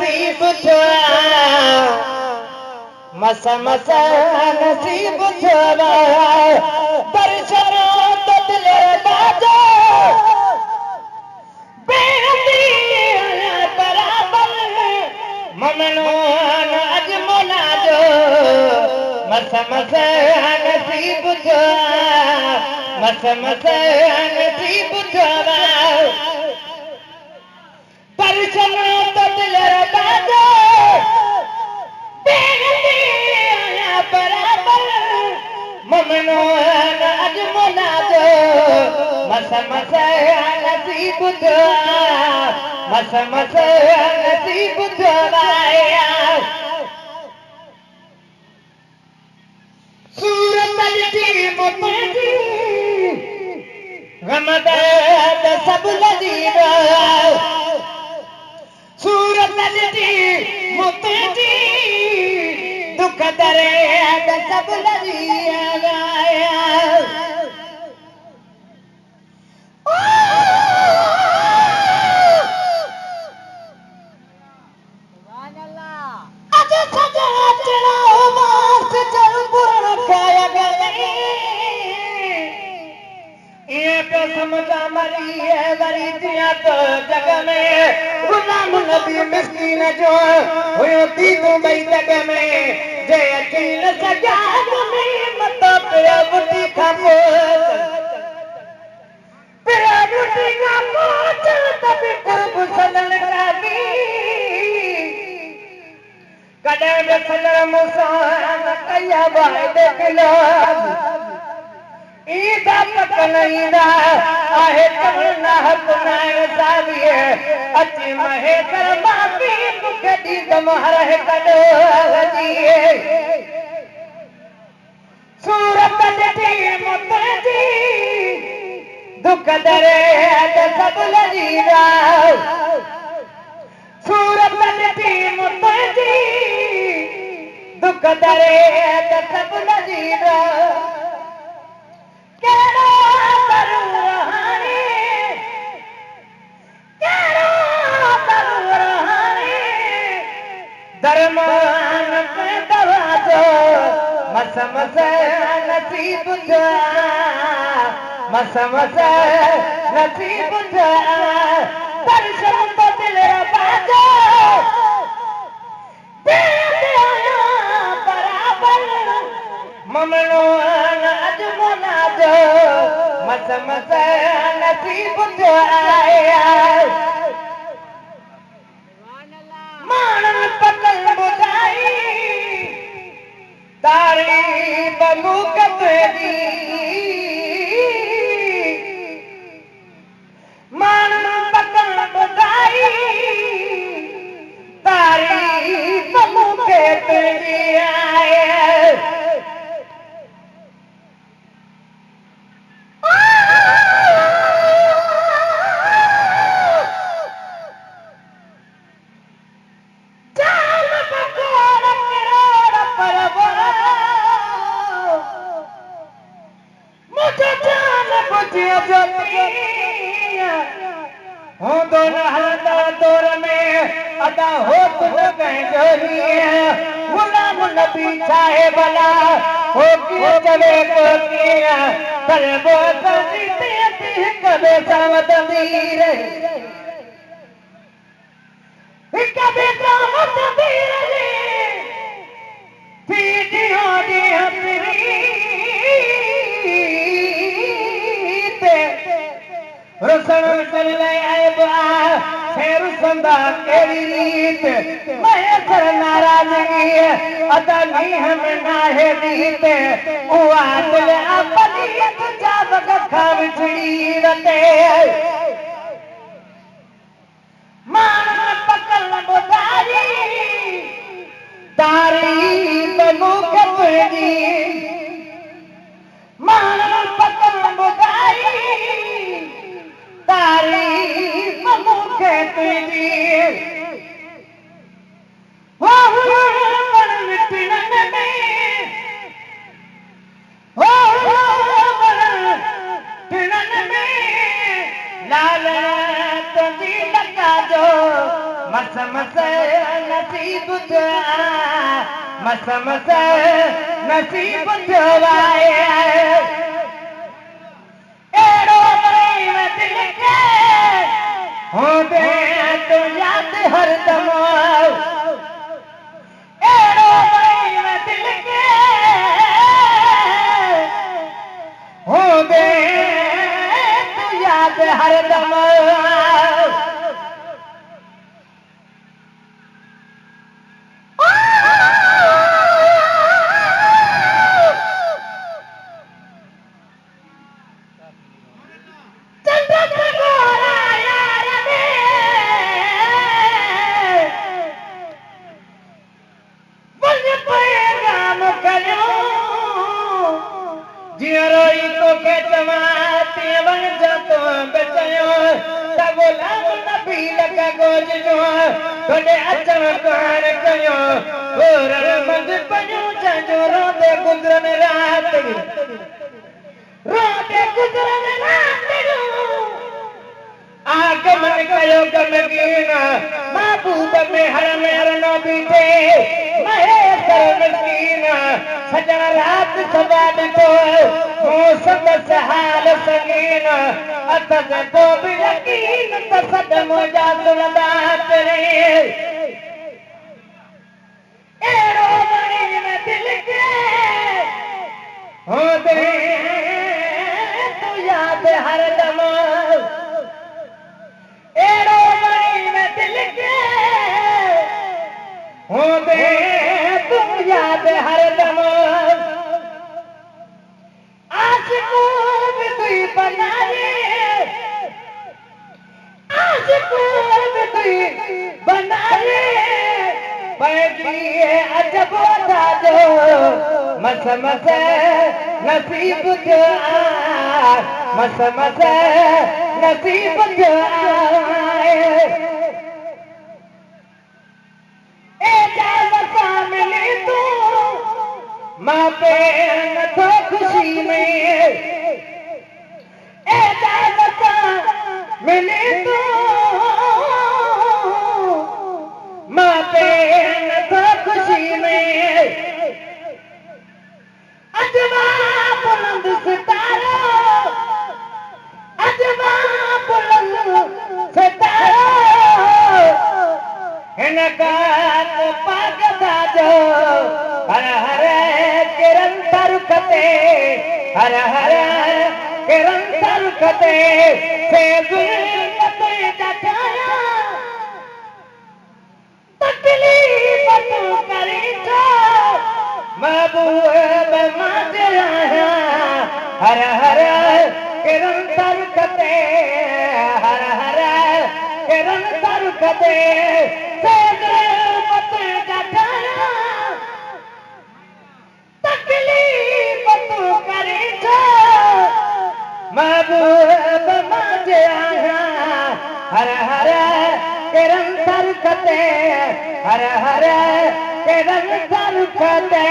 नसीब थियो मस मस नसीब थियो दर्शन तो दिल बाजो बेनती बराबर ममनो अज मोना जो मस मस नसीब थियो मस मस नसीब थियो दर्शन तो दिल बाजो बराबर ममनो अज मोना जो मस मस नसीब थियो मस मस नसीब थियो सूरत ॾिठी मुंहिंजी गम दर्द सभु लधी वियो सूरत ॾिठी मुंहिंजी दुख दर्द सभु लधी वियो जग में गुलाम नबी मिस्कीन जो हुयो थी मुंबई जग में जे अची न सघिया में मत पिया बुटी खां पिया बुटी खां तबी क़ुर्ब सदन काबी कॾहिं बि सदन मूंसां न कया वाइदे खिलाफ़ ईदा पक न ईंदा आहे तमन्ना हक़ नाहे साविए अची महे कर माफ़ी मूंखे ॾींदमि हर हिकु ॾोहजीए सूरत ॾिठी मुंहिंजी दुख दर्द सभु लही विया सूरत ॾिठी मुंहिंजी दुख दर्द सभु लही विया दरमान पे दरवाजो मस मस नसीब थियो मस मस नसीब थियो दर्शन तो दिल बाजो बराबर ममनो अज मोना जो मस मस नसीब थियो तारीफ़ मुख पेदी माण्हू पकड़ ॿुधाई तारीफ़ मूंखे पेदी आहे दौर में अदा हो गुलाम नबी चाहे भला हो चले को पर वो कबे सावधानी रे कबे सावधानी रे पीढ़ियों दी रुसन कर ले आए बा फिर संदा केरी रीत महेश्वर नाराजगी अदा नहीं हम ना है रीत उआ दिल अपनी तुझा बखा विछड़ी रते मान पकड़ बुधारी तारीफ मुख पेदी मान पकड़ बुधारी तारीफ मूंखे तुंहिंजी हो पर मिटण में हो पर मिटण में लाल तुंहिंजी लका जो मस मस नसीब जो मस मस नसीब जो आए एड़ो प्रेम दिल के होंदे तो याद हरदम एड़ो प्रेम दिल के होंदे तो याद हरदम आगमन कयो गमगीन महबूब में हर मेहर न बीठे महेश्वर मस्कीन सजन रात सदा ॾिठो संदस हाल संगीन अथ से पोइ बि यकीन त सदमो जा सुनंदा तेरे एड़ो मरीन दिल के होंदे तू याद हरदम एड़ो मरीन दिल के होंदे तू याद हरदम आशिको भी तुई बनाए आशिको भी तुई बनाए पैगी अजब जो मस मस नसीब जो मस मस नसीब जो ए जावसा मिली तू मां पे न तो खुशी में ए जावसा मिली तू मां पे न तो खुशी में अजवा बुलंद सितारो अजवा बुलंद सितारो इनका पागदा जो हर हर किरण तरुकते हर हर किरण तरुकते से गुलत जठाया तकलीफ तू करी तो महबूब मांगे आया हर हर किरण तरुकते हर हर किरण तरुकते से गुलत जठाया तकलीफ तू करी तो महबूब मांगे आया हर हर किरण तरुकते हर हर किरण तरुकते